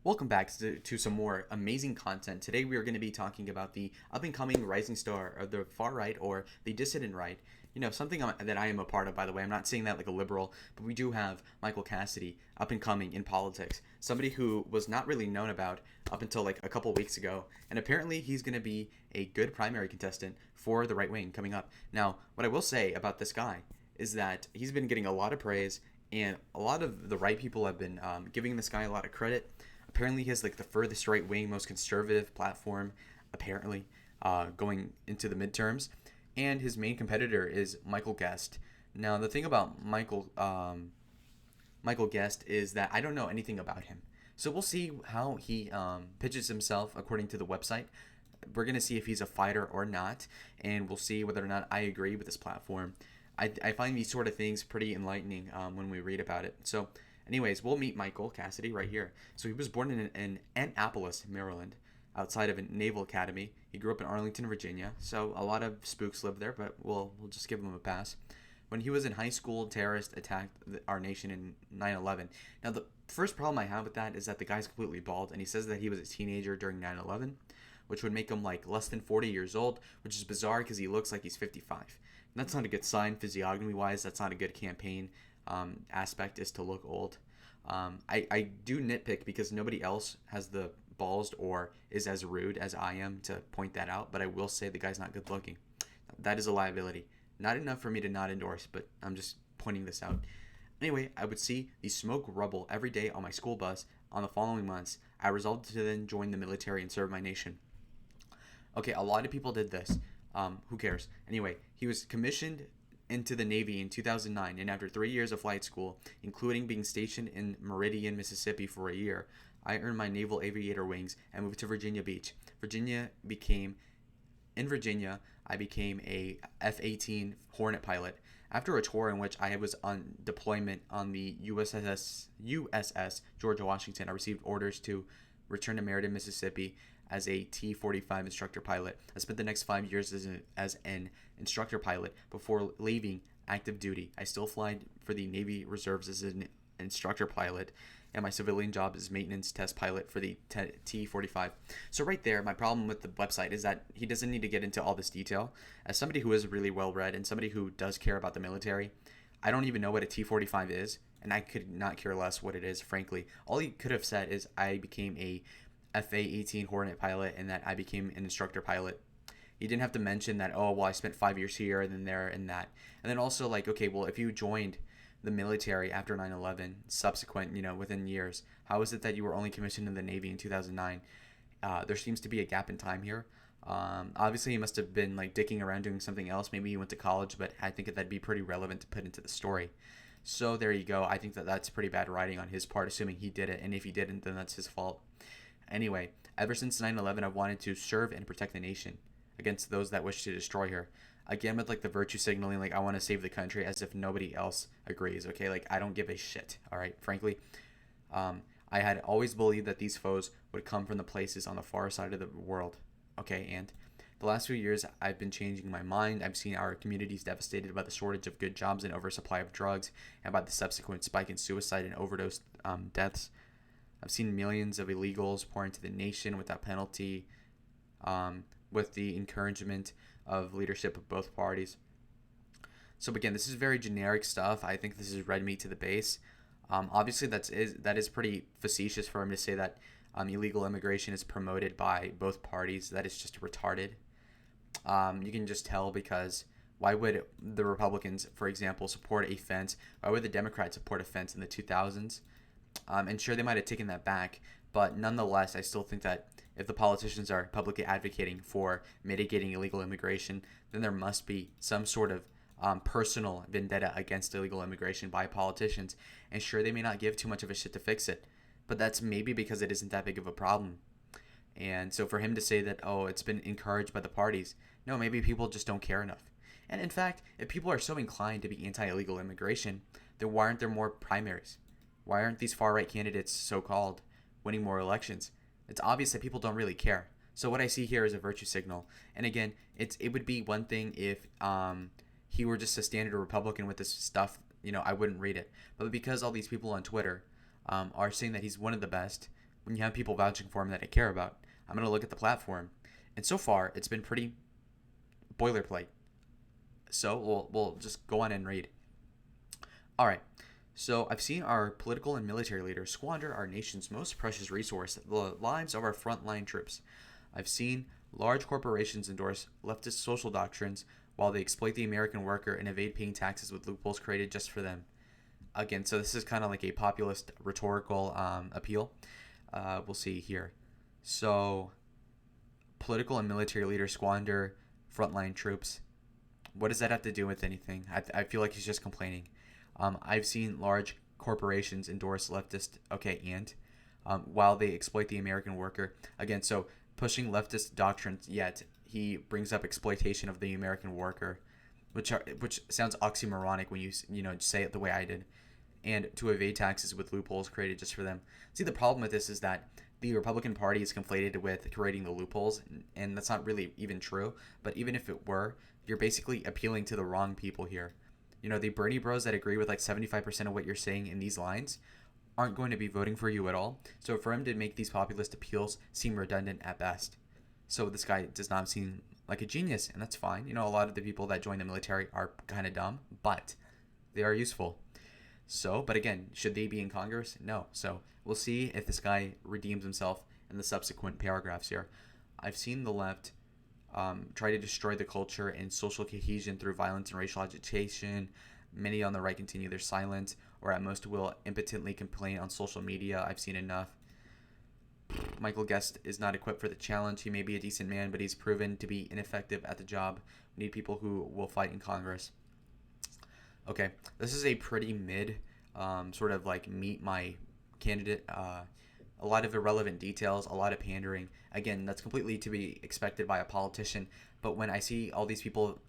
Welcome back to some more amazing content. Today we are going to be talking about the up-and-coming rising star of the far right or the dissident right. Something that I am a part of, by the way. I'm not saying that like a liberal, but we do have Michael Cassidy up and coming in politics. Somebody who was not really known about up until like a couple weeks ago. And apparently he's going to be a good primary contestant for the right wing coming up. Now, what I will say about this guy is that he's been getting a lot of praise, and a lot of the right people have been giving this guy a lot of credit. Apparently, he has like the furthest right wing, most conservative platform, apparently, going into the midterms. And his main competitor is Michael Guest. Now, the thing about Michael Guest is that I don't know anything about him. So we'll see how he pitches himself according to the website. We're going to see if he's a fighter or not, and we'll see whether or not I agree with this platform. I find these sort of things pretty enlightening when we read about it. So, anyways, we'll meet Michael Cassidy right here. So he was born in Annapolis, Maryland, outside of a naval academy. He grew up in Arlington, Virginia. So a lot of spooks live there, but we'll just give him a pass. When he was in high school, terrorists attacked our nation in 9/11. Now, the first problem I have with that is that the guy's completely bald, and he says that he was a teenager during 9/11, which would make him like less than 40 years old, which is bizarre because he looks like he's 55. And that's not a good sign physiognomy-wise. That's not a good campaign aspect, is to look old. I do nitpick because nobody else has the balls or is as rude as I am to point that out, but I will say the guy's not good looking. That is a liability. Not enough for me to not endorse, but I'm just pointing this out. Anyway, I would see the smoke rubble every day on my school bus. On the following months, I resolved to then join the military and serve my nation. Okay, a lot of people did this. Who cares? Anyway, he was commissioned into the Navy in 2009, and after 3 years of flight school, including being stationed in Meridian, Mississippi for a year, I earned my naval aviator wings and moved to Virginia Beach. In Virginia, I became a F-18 Hornet pilot. After a tour in which I was on deployment on the USS George Washington, I received orders to return to Meriden, Mississippi as a T-45 instructor pilot. I spent the next 5 years as an instructor pilot before leaving active duty. I still fly for the Navy Reserves as an instructor pilot, and my civilian job is maintenance test pilot for the T-45. So right there, my problem with the website is that he doesn't need to get into all this detail. As somebody who is really well read and somebody who does care about the military, I don't even know what a T-45 is, and I could not care less what it is, frankly. All he could have said is I became a FA-18 Hornet pilot and that I became an instructor pilot. He didn't have to mention that, oh, well, I spent 5 years here and then there and that. And then also, like, okay, well, if you joined the military after 9/11, subsequent, within years, how is it that you were only commissioned in the Navy in 2009? There seems to be a gap in time here. Obviously, he must have been, like, dicking around doing something else. Maybe he went to college, but I think that'd be pretty relevant to put into the story. So there you go. I think that that's pretty bad writing on his part, assuming he did it. And if he didn't, then that's his fault. Anyway, ever since 9/11, I've wanted to serve and protect the nation against those that wish to destroy her. Again, with like the virtue signaling, like I want to save the country, as if nobody else agrees. Okay, like I don't give a shit. All right, frankly, I had always believed that these foes would come from the places on the far side of the world. Okay, and the last few years, I've been changing my mind. I've seen our communities devastated by the shortage of good jobs and oversupply of drugs, and by the subsequent spike in suicide and overdose deaths. I've seen millions of illegals pour into the nation without penalty, with the encouragement of leadership of both parties. So again, this is very generic stuff. I think this is red meat to the base. Obviously, that is pretty facetious for him to say that illegal immigration is promoted by both parties. That is just retarded. You can just tell because why would the Republicans, for example, support a fence? Why would the Democrats support a fence in the 2000s? And sure, they might have taken that back, but nonetheless, I still think that if the politicians are publicly advocating for mitigating illegal immigration, then there must be some sort of personal vendetta against illegal immigration by politicians. And sure, they may not give too much of a shit to fix it, but that's maybe because it isn't that big of a problem. And so for him to say that, oh, it's been encouraged by the parties, no, maybe people just don't care enough. And in fact, if people are so inclined to be anti-illegal immigration, then why aren't there more primaries? Why aren't these far-right candidates, so-called, winning more elections? It's obvious that people don't really care. So what I see here is a virtue signal. And again, it would be one thing if he were just a standard Republican with this stuff. I wouldn't read it. But because all these people on Twitter are saying that he's one of the best, when you have people vouching for him that I care about, I'm going to look at the platform. And so far, it's been pretty boilerplate. So we'll just go on and read. All right. So I've seen our political and military leaders squander our nation's most precious resource, the lives of our frontline troops. I've seen large corporations endorse leftist social doctrines while they exploit the American worker and evade paying taxes with loopholes created just for them. Again, so this is kind of like a populist rhetorical appeal. We'll see here. So, political and military leaders squander frontline troops. What does that have to do with anything? I feel like he's just complaining. I've seen large corporations endorse leftist, okay, and while they exploit the American worker. Again, so pushing leftist doctrines, yet he brings up exploitation of the American worker, which sounds oxymoronic when you say it the way I did, and to evade taxes with loopholes created just for them. See, the problem with this is that the Republican Party is conflated with creating the loopholes, and that's not really even true. But even if it were, you're basically appealing to the wrong people here. The Bernie bros that agree with like 75% of what you're saying in these lines aren't going to be voting for you at all. So for him to make these populist appeals seem redundant at best. So this guy does not seem like a genius, and that's fine. A lot of the people that join the military are kind of dumb, but they are useful. So, but again, should they be in Congress? No. So we'll see if this guy redeems himself in the subsequent paragraphs here. I've seen the left try to destroy the culture and social cohesion through violence and racial agitation. Many on the right continue their silence, or at most will impotently complain on social media. I've seen enough. Michael Guest is not equipped for the challenge. He may be a decent man, but he's proven to be ineffective at the job. We need people who will fight in Congress. Okay, this is a pretty mid, sort of like meet my candidate. A lot of irrelevant details, a lot of pandering. Again, that's completely to be expected by a politician. But when I see all these people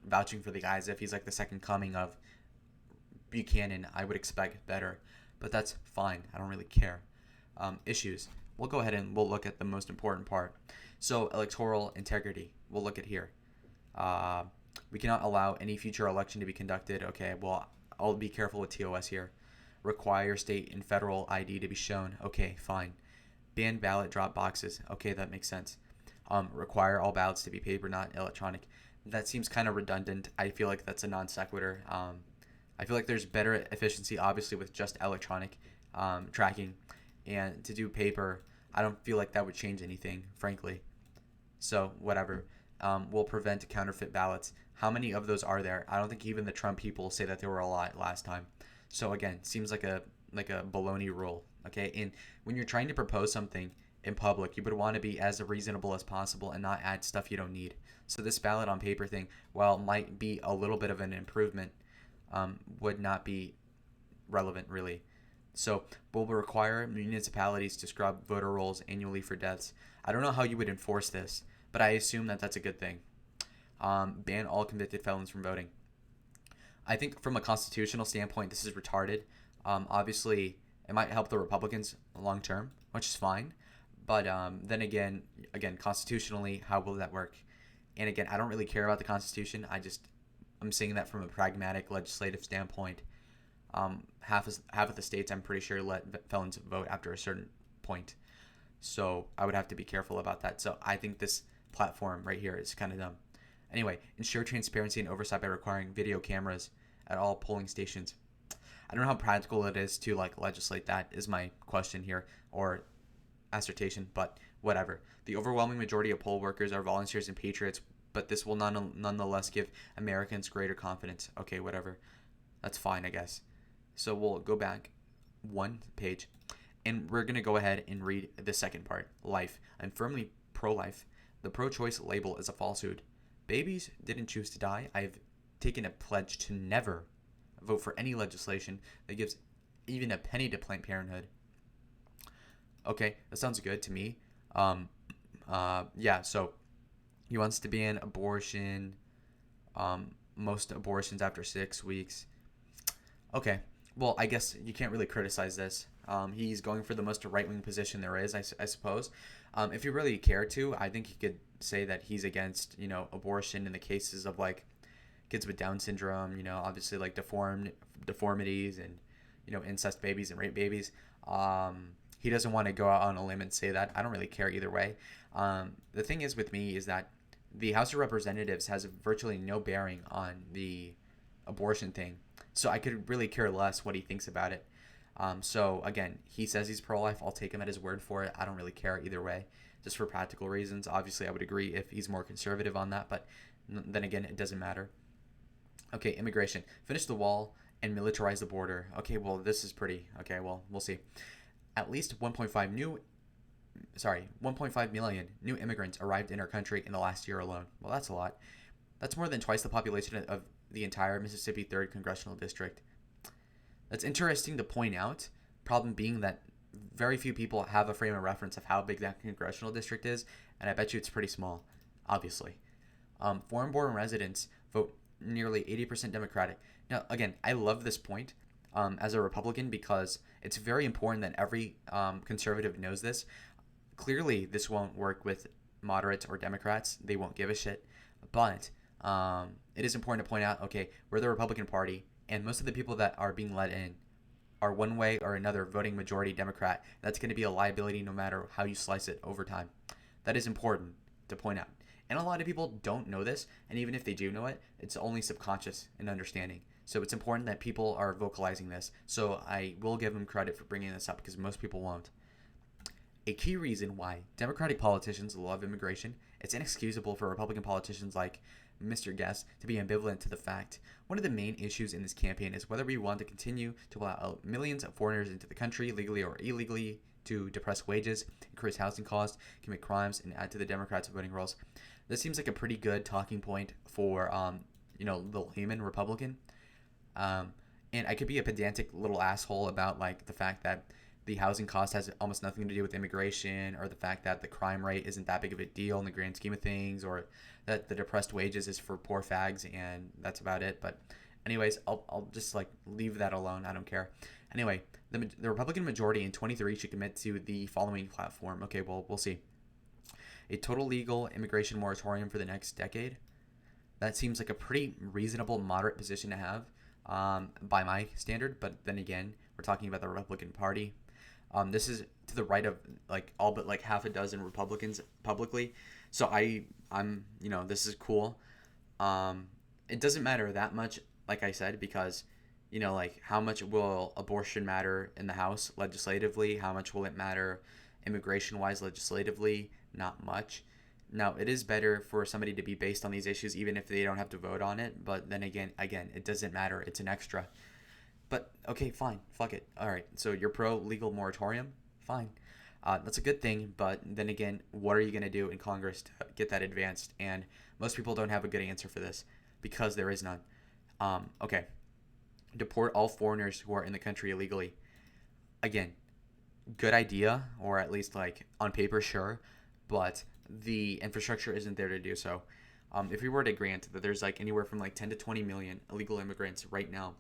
vouching for the guy as if he's like the second coming of Buchanan, I would expect better. But that's fine. I don't really care. Issues. We'll go ahead and we'll look at the most important part. So electoral integrity. We'll look at here. We cannot allow any future election to be conducted. Okay, well, I'll be careful with TOS here. Require state and federal ID to be shown. Okay, fine. Ban ballot drop boxes. Okay, that makes sense. Require all ballots to be paper, not electronic. That seems kind of redundant. I feel like that's a non sequitur. I feel like there's better efficiency, obviously, with just electronic tracking. And to do paper, I don't feel like that would change anything, frankly. So, whatever. Will prevent counterfeit ballots. How many of those are there? I don't think even the Trump people say that there were a lot last time. So again, seems like a baloney rule. Okay, and when you're trying to propose something in public, you would want to be as reasonable as possible and not add stuff you don't need. So this ballot on paper thing, while might be a little bit of an improvement, would not be relevant really. So will require municipalities to scrub voter rolls annually for deaths. I don't know how you would enforce this, but I assume that that's a good thing. Ban all convicted felons from voting. I think from a constitutional standpoint, this is retarded. Obviously, it might help the Republicans long term, which is fine. But then again, constitutionally, how will that work? And again, I don't really care about the Constitution. I'm saying that from a pragmatic legislative standpoint. Half of the states, I'm pretty sure, let felons vote after a certain point. So I would have to be careful about that. So I think this platform right here is kind of dumb. Anyway, ensure transparency and oversight by requiring video cameras at all polling stations. I don't know how practical it is to legislate that is my question here, or assertion, but whatever. The overwhelming majority of poll workers are volunteers and patriots, but this will nonetheless give Americans greater confidence. Okay, whatever. That's fine, I guess. So we'll go back one page, and we're going to go ahead and read the second part, life. I'm firmly pro-life. The pro-choice label is a falsehood. Babies didn't choose to die. I've taken a pledge to never vote for any legislation that gives even a penny to Planned Parenthood. Okay, that sounds good to me. Yeah, so he wants to ban abortion, most abortions after 6 weeks. Okay, well, I guess you can't really criticize this. He's going for the most right-wing position there is, I suppose. If you really care to, I think you could say that he's against, abortion in the cases of kids with Down syndrome, obviously deformities and, incest babies and rape babies. he doesn't want to go out on a limb and say that. I don't really care either way. The thing is with me is that the House of Representatives has virtually no bearing on the abortion thing. So I could really care less what he thinks about it. So again, he says he's pro-life. I'll take him at his word for it. I don't really care either way, just for practical reasons. Obviously, I would agree if he's more conservative on that, but then again, it doesn't matter. Okay, immigration. Finish the wall and militarize the border. Okay, well, this is pretty. Okay, well, we'll see. At least 1.5 million new immigrants arrived in our country in the last year alone. Well, that's a lot. That's more than twice the population of the entire Mississippi 3rd Congressional District. That's interesting to point out. Problem being that very few people have a frame of reference of how big that congressional district is, and I bet you it's pretty small, obviously. Foreign-born residents vote nearly 80% Democratic. Now, again, I love this point as a Republican because it's very important that every conservative knows this. Clearly, this won't work with moderates or Democrats. They won't give a shit. But it is important to point out, okay, we're the Republican Party, and most of the people that are being let in are one way or another voting majority Democrat. That's going to be a liability no matter how you slice it over time. That is important to point out. And a lot of people don't know this, and even if they do know it, it's only subconscious in understanding. So it's important that people are vocalizing this. So I will give them credit for bringing this up because most people won't. A key reason why Democratic politicians love immigration, it's inexcusable for Republican politicians like Mr. Guest to be ambivalent to the fact. One of the main issues in this campaign is whether we want to continue to allow millions of foreigners into the country, legally or illegally, to depress wages, increase housing costs, commit crimes, and add to the Democrats' voting rolls. This seems like a pretty good talking point for, the layman Republican. And I could be a pedantic little asshole about like the fact that the housing cost has almost nothing to do with immigration, or the fact that the crime rate isn't that big of a deal in the grand scheme of things, or that the depressed wages is for poor fags and that's about it. But anyways, I'll just like leave that alone. I don't care. Anyway, the Republican majority in 23 should commit to the following platform. Okay, well, we'll see. A total legal immigration moratorium for the next decade. That seems like a pretty reasonable, moderate position to have by my standard. But then again, we're talking about the Republican Party. This is to the right of like all but like half a dozen Republicans publicly. So I'm this is cool. It doesn't matter that much, like I said, because like how much will abortion matter in the House legislatively? How much will it matter immigration wise legislatively? Not much. Now, it is better for somebody to be based on these issues even if they don't have to vote on it. But then again, it doesn't matter. It's an extra. But okay, fine. Fuck it. All right. So you're pro legal moratorium? Fine. That's a good thing. But then again, what are you going to do in Congress to get that advanced? And most people don't have a good answer for this because there is none. Okay. Deport all foreigners who are in the country illegally. Again, good idea, or at least like on paper, sure. But the infrastructure isn't there to do so. If we were to grant that there's like anywhere from like 10 to 20 million illegal immigrants right now,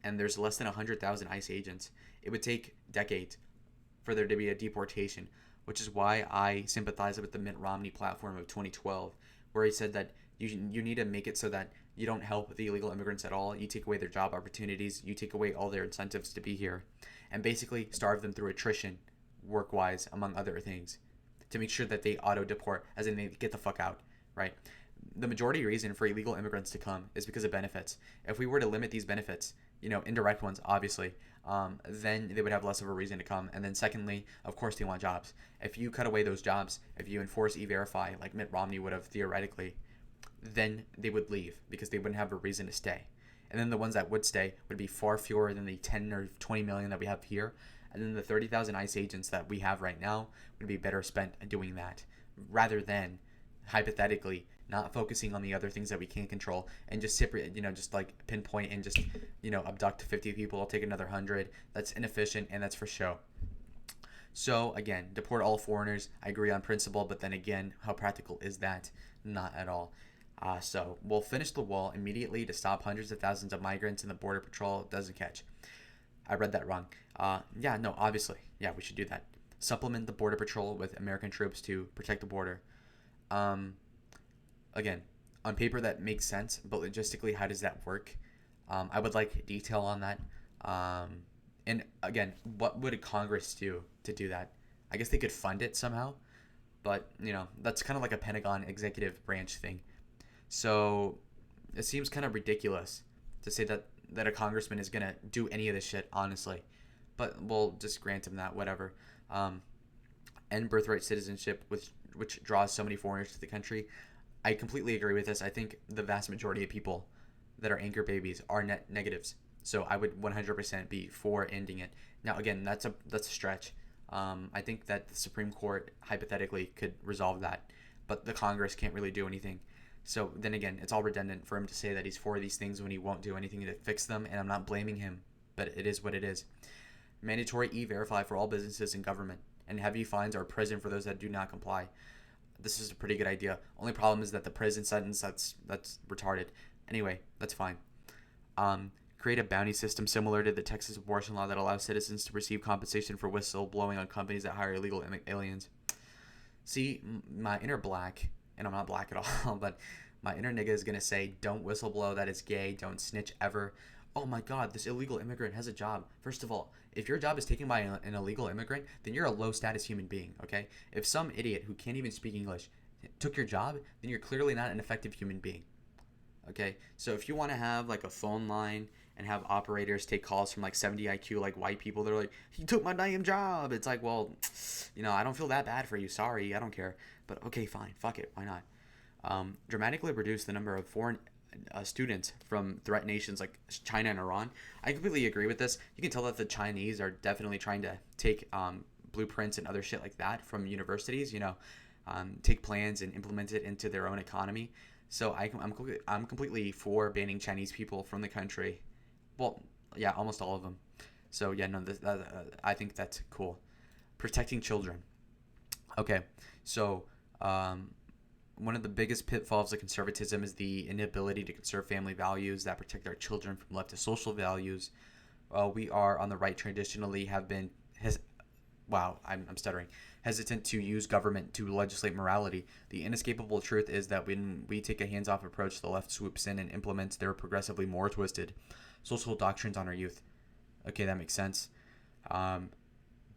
and there's less than 100,000 ICE agents, it would take decades for there to be a deportation, which is why I sympathize with the Mitt Romney platform of 2012, where he said that you need to make it so that you don't help the illegal immigrants at all. You take away their job opportunities, you take away all their incentives to be here, and basically starve them through attrition, work-wise, among other things, to make sure that they auto-deport, as in they get the fuck out, right? The majority reason for illegal immigrants to come is because of benefits. If we were to limit these benefits, indirect ones, obviously, then they would have less of a reason to come. And then secondly, of course, they want jobs. If you cut away those jobs, if you enforce E-Verify, like Mitt Romney would have theoretically, then they would leave because they wouldn't have a reason to stay. And then the ones that would stay would be far fewer than the 10 or 20 million that we have here. And then the 30,000 ICE agents that we have right now would be better spent doing that rather than hypothetically not focusing on the other things that we can't control and just just like pinpoint and just abduct 50 people. I'll take another 100. That's inefficient and that's for show. So again, deport all foreigners. I agree on principle, but then again, how practical is that? Not at all. So we'll finish the wall immediately to stop hundreds of thousands of migrants, and the border patrol doesn't catch. I read that wrong. Obviously, we should do that. Supplement the border patrol with American troops to protect the border. Again, on paper that makes sense, but logistically, how does that work? I would like detail on that. And again, what would a Congress do to do that? I guess they could fund it somehow, but that's kind of like a Pentagon executive branch thing. So it seems kind of ridiculous to say that a congressman is gonna do any of this shit, honestly. But we'll just grant him that, whatever. Um, End birthright citizenship, which draws so many foreigners to the country. I completely agree with this. I think the vast majority of people that are anchor babies are net negatives. So I would 100% be for ending it. Now again, that's a stretch. I think that the Supreme Court hypothetically could resolve that, but the Congress can't really do anything. So then again, it's all redundant for him to say that he's for these things when he won't do anything to fix them, and I'm not blaming him, but it is what it is. Mandatory e-verify for all businesses and government, and heavy fines are prison for those that do not comply. This is a pretty good idea. Only problem is that the prison sentence that's retarded. Anyway, that's fine. Create a bounty system similar to the Texas abortion law that allows citizens to receive compensation for whistleblowing on companies that hire illegal aliens. See, my inner black, and I'm not black at all, but my inner nigga is gonna say, don't whistleblow, that is gay, don't snitch ever. Oh my god, this illegal immigrant has a job. First of all, if your job is taken by an illegal immigrant, then you're a low status human being, okay? If some idiot who can't even speak English took your job, then you're clearly not an effective human being. Okay, so if you want to have like a phone line and have operators take calls from like 70 IQ, like white people, they're like, he took my damn job. It's like, well, I don't feel that bad for you. Sorry, I don't care. But okay, fine, fuck it, why not? Dramatically reduce the number of foreign students from threat nations like China and Iran. I completely agree with this. You can tell that the Chinese are definitely trying to take blueprints and other shit like that from universities. Take plans and implement it into their own economy. So I'm completely for banning Chinese people from the country. Well, yeah, almost all of them. So yeah, no, I think that's cool. Protecting children. Okay, so um, one of the biggest pitfalls of conservatism is the inability to conserve family values that protect our children from leftist social values. We are on the right traditionally have been wow, I'm stuttering, hesitant to use government to legislate morality. The inescapable truth is that when we take a hands off approach, the left swoops in and implements their progressively more twisted social doctrines on our youth. Okay, that makes sense. Um,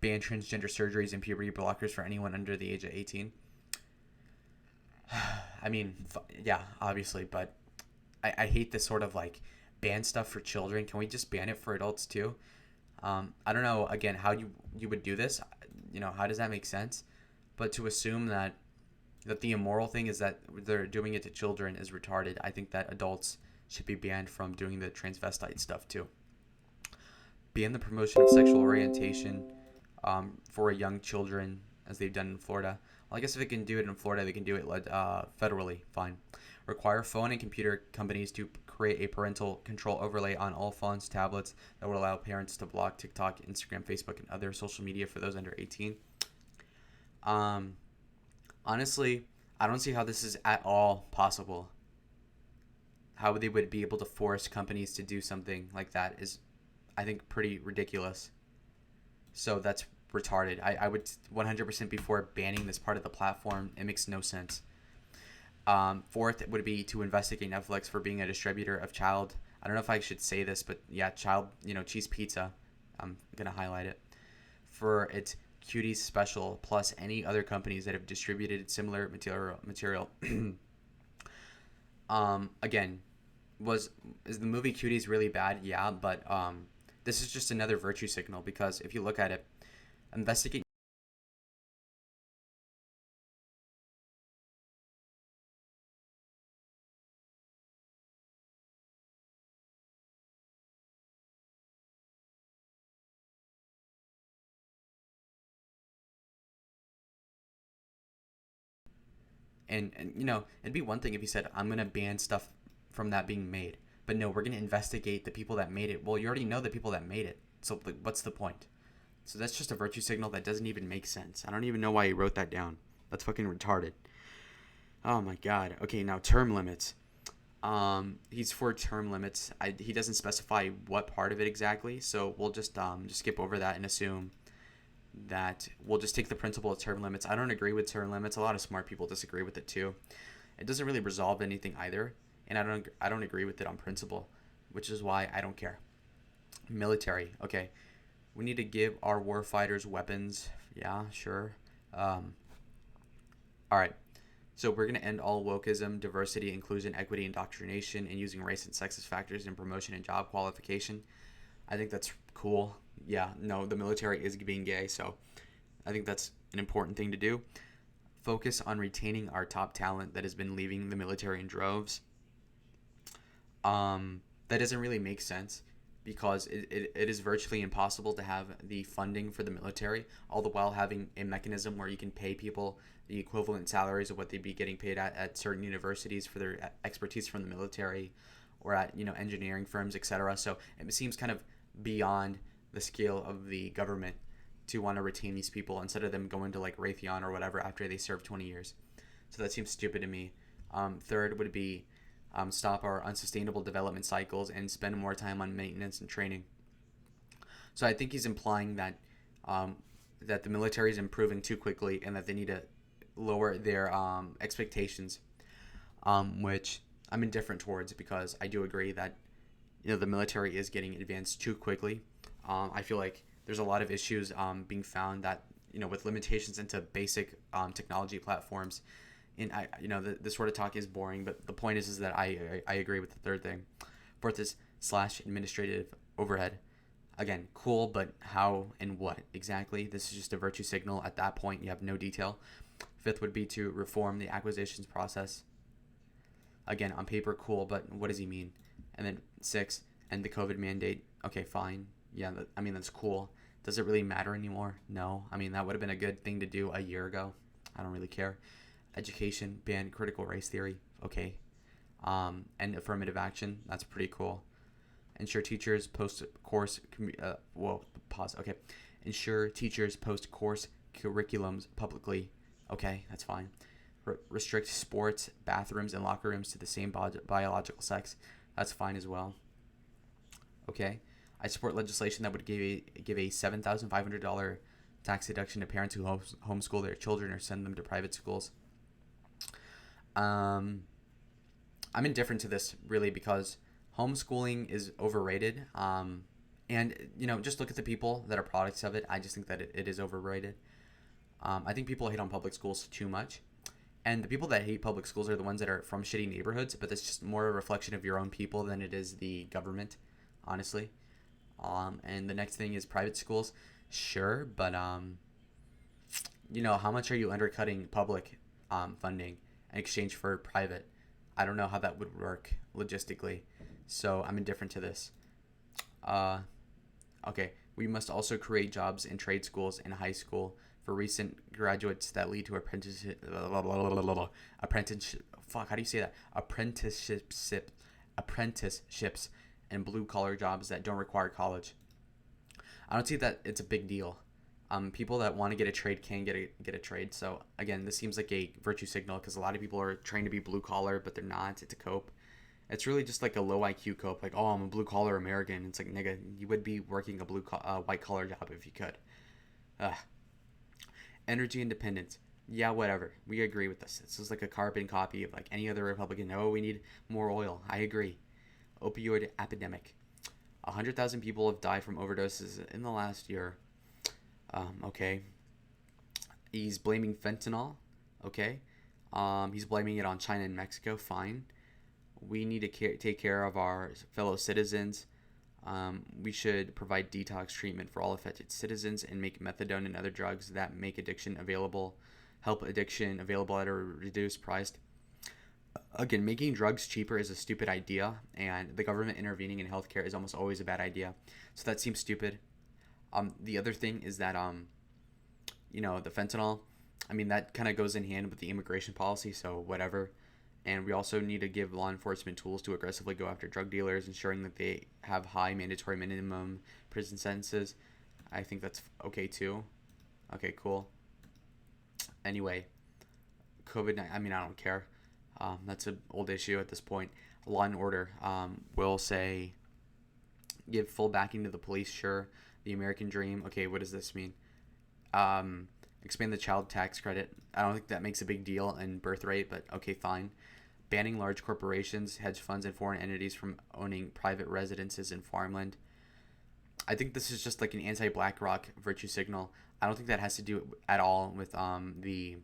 Ban transgender surgeries and puberty blockers for anyone under the age of 18. I mean, yeah, obviously, but I hate this sort of like ban stuff for children. Can we just ban it for adults too? I don't know, again, how you would do this. How does that make sense? But to assume that the immoral thing is that they're doing it to children is retarded. I think that adults should be banned from doing the transvestite stuff too. Ban the promotion of sexual orientation for young children, as they've done in Florida. Well, I guess if they can do it in Florida, they can do it federally. Fine. Require phone and computer companies to create a parental control overlay on all phones, tablets that would allow parents to block TikTok, Instagram, Facebook, and other social media for those under 18. Um, Honestly, I don't see how this is at all possible. How they would be able to force companies to do something like that is, I think, pretty ridiculous. So that's retarded. I would 100% be for banning this part of the platform. It makes no sense. Fourth would be to investigate Netflix for being a distributor of child. I don't know if I should say this, but yeah, child, cheese pizza. I'm gonna highlight it for its Cuties special plus any other companies that have distributed similar material. Again, is the movie Cuties really bad? Yeah, but this is just another virtue signal because if you look at it, investigate. And it'd be one thing if you said I'm gonna ban stuff from that being made, but no, we're gonna investigate the people that made it. Well, you already know the people that made it, so like, what's the point? So that's just a virtue signal that doesn't even make sense. I don't even know why he wrote that down. That's fucking retarded. Oh my god. Okay, now term limits. He's for term limits. He doesn't specify what part of it exactly, so we'll just skip over that and assume that we'll just take the principle of term limits. I don't agree with term limits. A lot of smart people disagree with it too. It doesn't really resolve anything either, and I don't agree with it on principle, which is why I don't care. Military. Okay. We need to give our warfighters weapons. Yeah, sure. Um, all right. So we're going to end all wokeism, diversity, inclusion, equity, indoctrination, and using race and sex as factors in promotion and job qualification. I think that's cool. Yeah, no, the military is being gay, so I think that's an important thing to do. Focus on retaining our top talent that has been leaving the military in droves. That doesn't really make sense because it is virtually impossible to have the funding for the military, all the while having a mechanism where you can pay people the equivalent salaries of what they'd be getting paid at certain universities for their expertise from the military or at engineering firms, etc. So it seems kind of beyond the scale of the government to want to retain these people instead of them going to like Raytheon or whatever after they serve 20 years. So that seems stupid to me. Third would be stop our unsustainable development cycles and spend more time on maintenance and training. So I think he's implying that that the military is improving too quickly and that they need to lower their expectations, which I'm indifferent towards because I do agree that the military is getting advanced too quickly. I feel like there's a lot of issues being found that with limitations into basic technology platforms. And this sort of talk is boring, but the point is that I agree with the third thing. Fourth is slash administrative overhead. Again, cool, but how and what exactly? This is just a virtue signal. At that point, you have no detail. Fifth would be to reform the acquisitions process. Again, on paper, cool, but what does he mean? And then six, end the COVID mandate. Okay, fine. Yeah, that's cool. Does it really matter anymore? No. That would have been a good thing to do a year ago. I don't really care. Education, ban critical race theory. Okay. And affirmative action. That's pretty cool. Ensure teachers post course. Pause. Okay. Ensure teachers post course curriculums publicly. Okay, that's fine. Restrict sports, bathrooms, and locker rooms to the same biological sex. That's fine as well. Okay. I support legislation that would give a $7,500 tax deduction to parents who homeschool their children or send them to private schools. I'm indifferent to this really because homeschooling is overrated. And just look at the people that are products of it. I just think that it is overrated. I think people hate on public schools too much. And the people that hate public schools are the ones that are from shitty neighborhoods, but that's just more a reflection of your own people than it is the government, honestly. And the next thing is private schools. Sure, but how much are you undercutting public funding in exchange for private? I don't know how that would work logistically, so I'm indifferent to this. Okay, we must also create jobs in trade schools and high school for recent graduates that lead to apprenticeship. Fuck, how do you say that? Apprenticeships and blue collar jobs that don't require college. I don't see that it's a big deal. People that want to get a trade can get a trade. So again, this seems like a virtue signal because a lot of people are trying to be blue collar, but they're not. It's a cope. It's really just like a low IQ cope. Like, oh, I'm a blue collar American. It's like, nigga, you would be working a white collar job if you could. Energy independence. Yeah, whatever. We agree with this. This is like a carbon copy of like any other Republican. Oh, we need more oil. I agree. Opioid epidemic. 100,000 people have died from overdoses in the last year. Okay. He's blaming fentanyl. Okay. He's blaming it on China and Mexico. Fine. We need to take care of our fellow citizens. We should provide detox treatment for all affected citizens and make methadone and other drugs that make help addiction available at a reduced price. Again, making drugs cheaper is a stupid idea, and the government intervening in healthcare is almost always a bad idea. So that seems stupid. The other thing is that, the fentanyl, that kind of goes in hand with the immigration policy, so whatever. And we also need to give law enforcement tools to aggressively go after drug dealers, ensuring that they have high mandatory minimum prison sentences. I think that's okay too. Okay, cool. Anyway, COVID-19, I don't care. That's an old issue at this point. Law and order will say give full backing to the police, sure. The American dream, okay, what does this mean? Expand the child tax credit. I don't think that makes a big deal in birth rate, but okay, fine. Banning large corporations, hedge funds, and foreign entities from owning private residences and farmland. I think this is just like an anti-BlackRock virtue signal. I don't think that has to do at all with the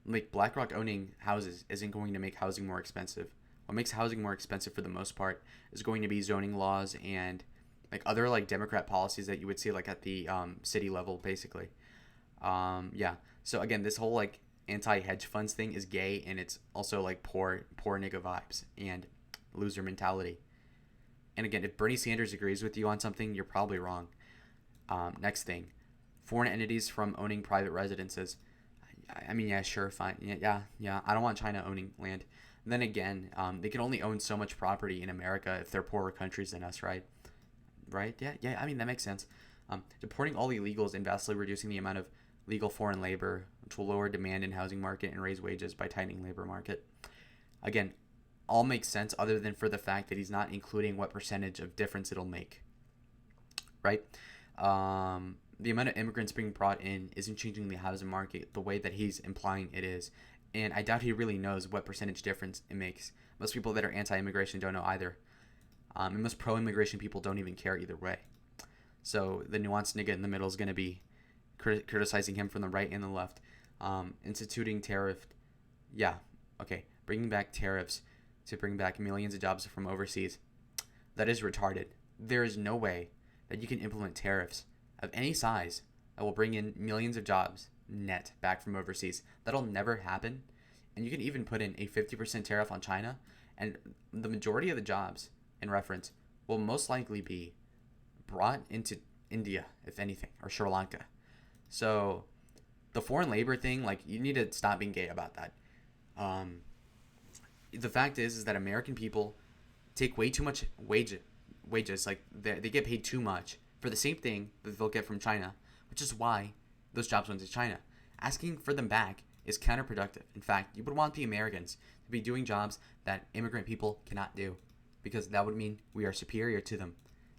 like BlackRock owning houses isn't going to make housing more expensive. What makes housing more expensive for the most part is going to be zoning laws and like other like Democrat policies that you would see like at the city level, basically. Yeah. So again, this whole like anti hedge funds thing is gay, and it's also like poor nigga vibes and loser mentality. And again, if Bernie Sanders agrees with you on something, you're probably wrong. Next thing, foreign entities from owning private residences. I mean, yeah, sure, fine. Yeah. I don't want China owning land. Then again, they can only own so much property in America if they're poorer countries than us, right? Right? Yeah. I mean, that makes sense. Deporting all illegals and vastly reducing the amount of legal foreign labor, which will lower demand in housing market and raise wages by tightening labor market. Again, all makes sense other than for the fact that he's not including what percentage of difference it'll make, right? The amount of immigrants being brought in isn't changing the housing market the way that he's implying it is. And I doubt he really knows what percentage difference it makes. Most people that are anti-immigration don't know either. And most pro-immigration people don't even care either way. So the nuanced nigga in the middle is going to be criticizing him from the right and the left. Instituting tariff, yeah, okay, bringing back tariffs to bring back millions of jobs from overseas. That is retarded. There is no way that you can implement tariffs of any size that will bring in millions of jobs net back from overseas. That'll never happen. And you can even put in a 50% tariff on China, and the majority of the jobs, in reference, will most likely be brought into India, if anything, or Sri Lanka. So the foreign labor thing, like, you need to stop being gay about that. The fact is that American people take way too much wages. Like, they get paid too much for the same thing that they'll get from China, which is why those jobs went to China. Asking for them back is counterproductive. In fact, you would want the Americans to be doing jobs that immigrant people cannot do, because that would mean we are superior to them,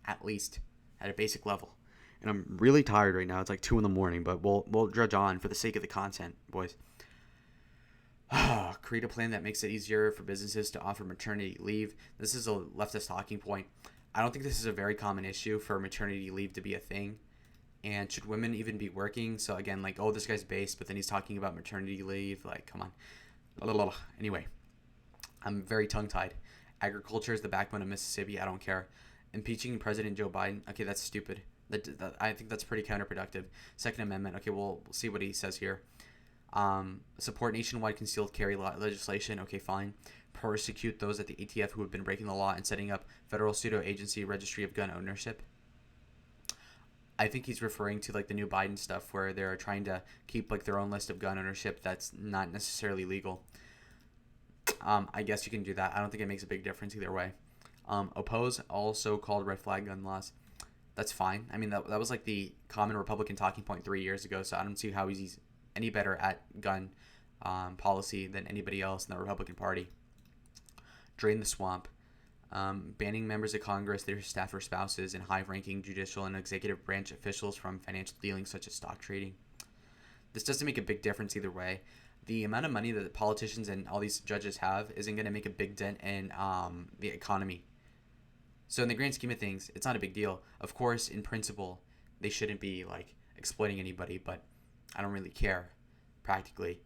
at least at a basic level. And I'm really tired right now. It's like 2 in the morning, but we'll drudge on for the sake of the content, boys. Create a plan that makes it easier for businesses to offer maternity leave. This is a leftist talking point. I don't think this is a very common issue for maternity leave to be a thing. And should women even be working? So again, like, oh, this guy's based, but then he's talking about maternity leave. Like, come on. Anyway, I'm very tongue-tied. Agriculture is the backbone of Mississippi. I don't care. Impeaching President Joe Biden. Okay, that's stupid. I think that's pretty counterproductive. Second Amendment. Okay, we'll see what he says here. Support nationwide concealed carry legislation. Okay, fine. Prosecute those at the ATF who have been breaking the law and setting up federal pseudo-agency registry of gun ownership. I think he's referring to like the new Biden stuff where they're trying to keep like their own list of gun ownership that's not necessarily legal. I guess you can do that. I don't think it makes a big difference either way. Oppose all so-called red flag gun laws. That's fine. I mean, that was like the common Republican talking point 3 years ago, so I don't see how he's any better at gun policy than anybody else in the Republican Party. Drain the swamp. Banning members of Congress, their staff or spouses, and high-ranking judicial and executive branch officials from financial dealings such as stock trading. This doesn't make a big difference either way. The amount of money that the politicians and all these judges have isn't going to make a big dent in the economy. So in the grand scheme of things, it's not a big deal. Of course, in principle, they shouldn't be like exploiting anybody, but I don't really care, practically.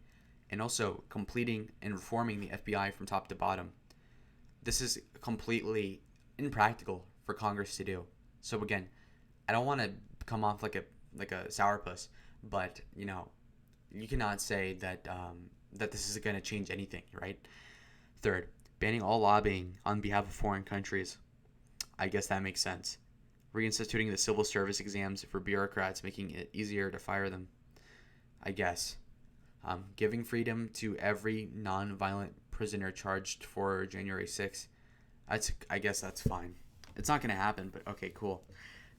And also, completing and reforming the FBI from top to bottom. This is completely impractical for Congress to do. So again, I don't want to come off like a sourpuss, but you cannot say that that this is going to change anything, right? Third, banning all lobbying on behalf of foreign countries. I guess that makes sense. Reinstituting the civil service exams for bureaucrats, making it easier to fire them. I guess. Giving freedom to every non-violent prisoner charged for January 6th. I guess that's fine. It's not going to happen, but okay, cool.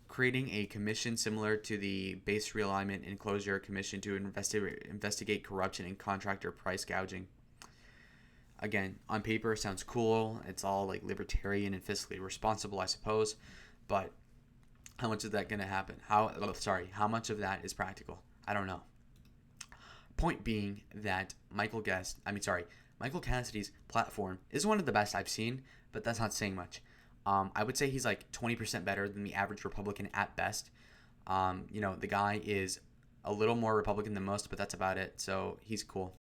Creating a commission similar to the Base Realignment and Closure Commission to investigate corruption and contractor price gouging. Again, on paper, sounds cool. It's all like libertarian and fiscally responsible, I suppose. But how much is that going to happen? How much of that is practical? I don't know. Point being that Michael Cassidy's platform is one of the best I've seen, but that's not saying much. I would say he's like 20% better than the average Republican at best. The guy is a little more Republican than most, but that's about it. So he's cool.